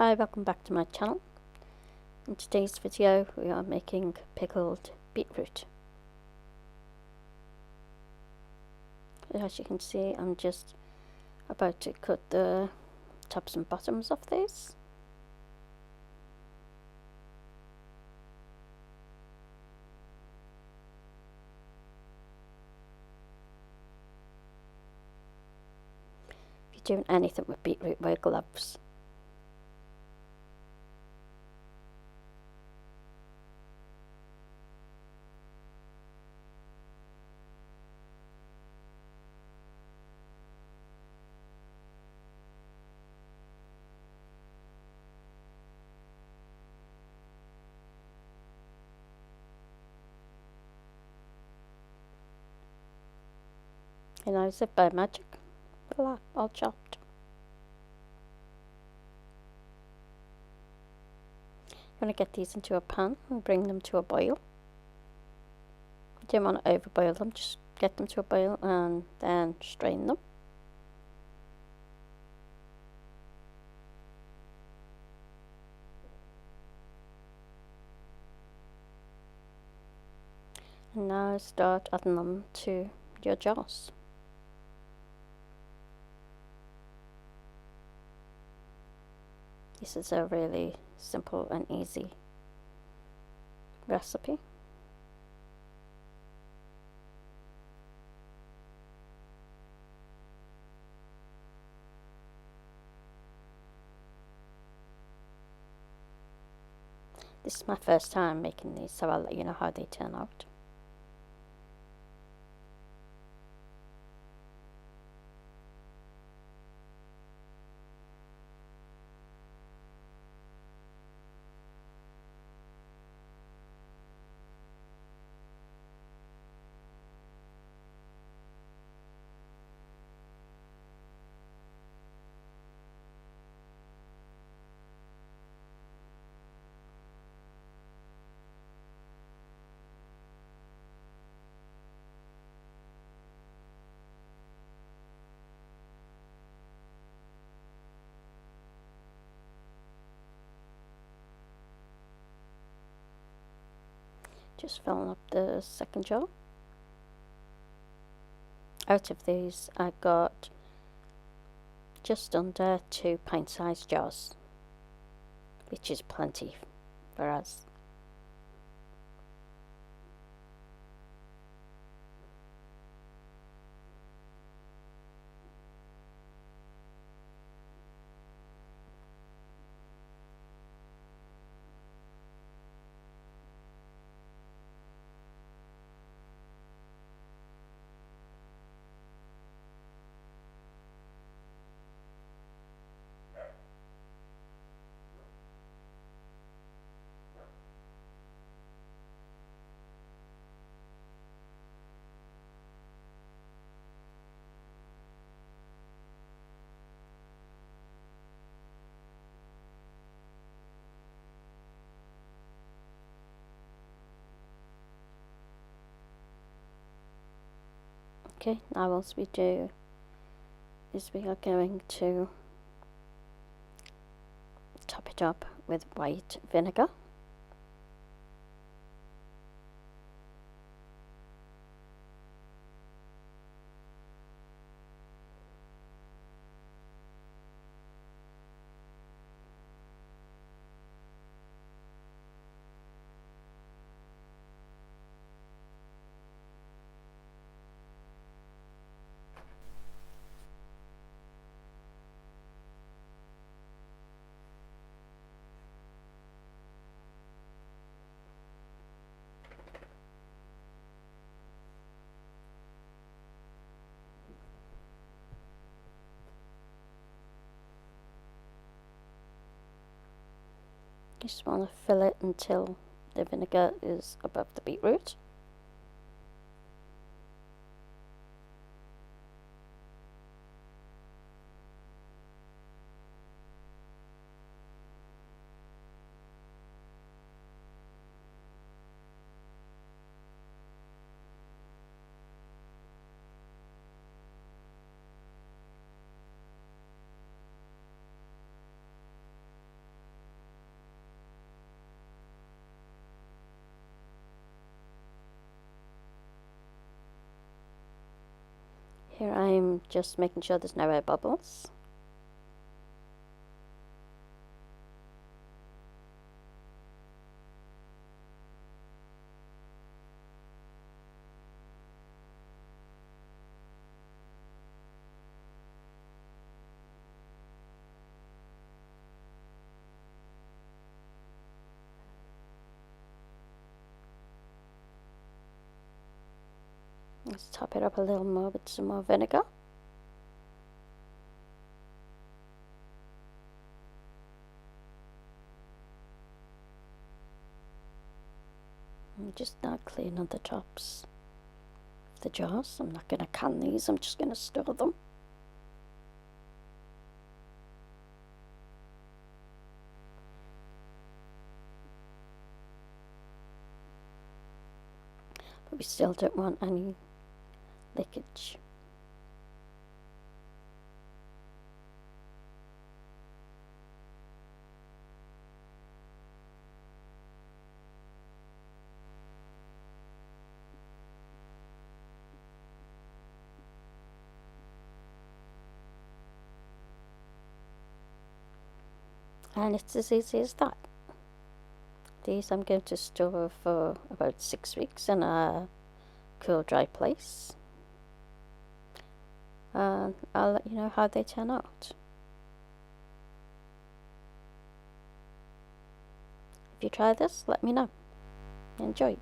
Hi, welcome back to my channel. In today's video we are making pickled beetroot. As you can see, I'm just about to cut the tops and bottoms of these. If you're doing anything with beetroot, wear gloves. And now as if by magic, voila, all chopped. I'm going to get these into a pan and bring them to a boil. You don't want to overboil them, just get them to a boil and then strain them. And now start adding them to your jars. This is a really simple and easy recipe. This is my first time making these, so I'll let you know how they turn out. Just filling up the second jar. Out of these I got just under 2 pint-sized jars, which is plenty for us. Okay, now what we do is we are going to top it up with white vinegar. Just want to fill it until the vinegar is above the beetroot. Here I'm just making sure there's no air bubbles. Let's top it up a little more with some more vinegar. I'm just now cleaning the tops of the jars. I'm not going to can these, I'm just going to store them. But we still don't want any leakage. And it's as easy as that. These I'm going to store for about 6 weeks in a cool, dry place. And I'll let you know how they turn out. If you try this, let me know. Enjoy.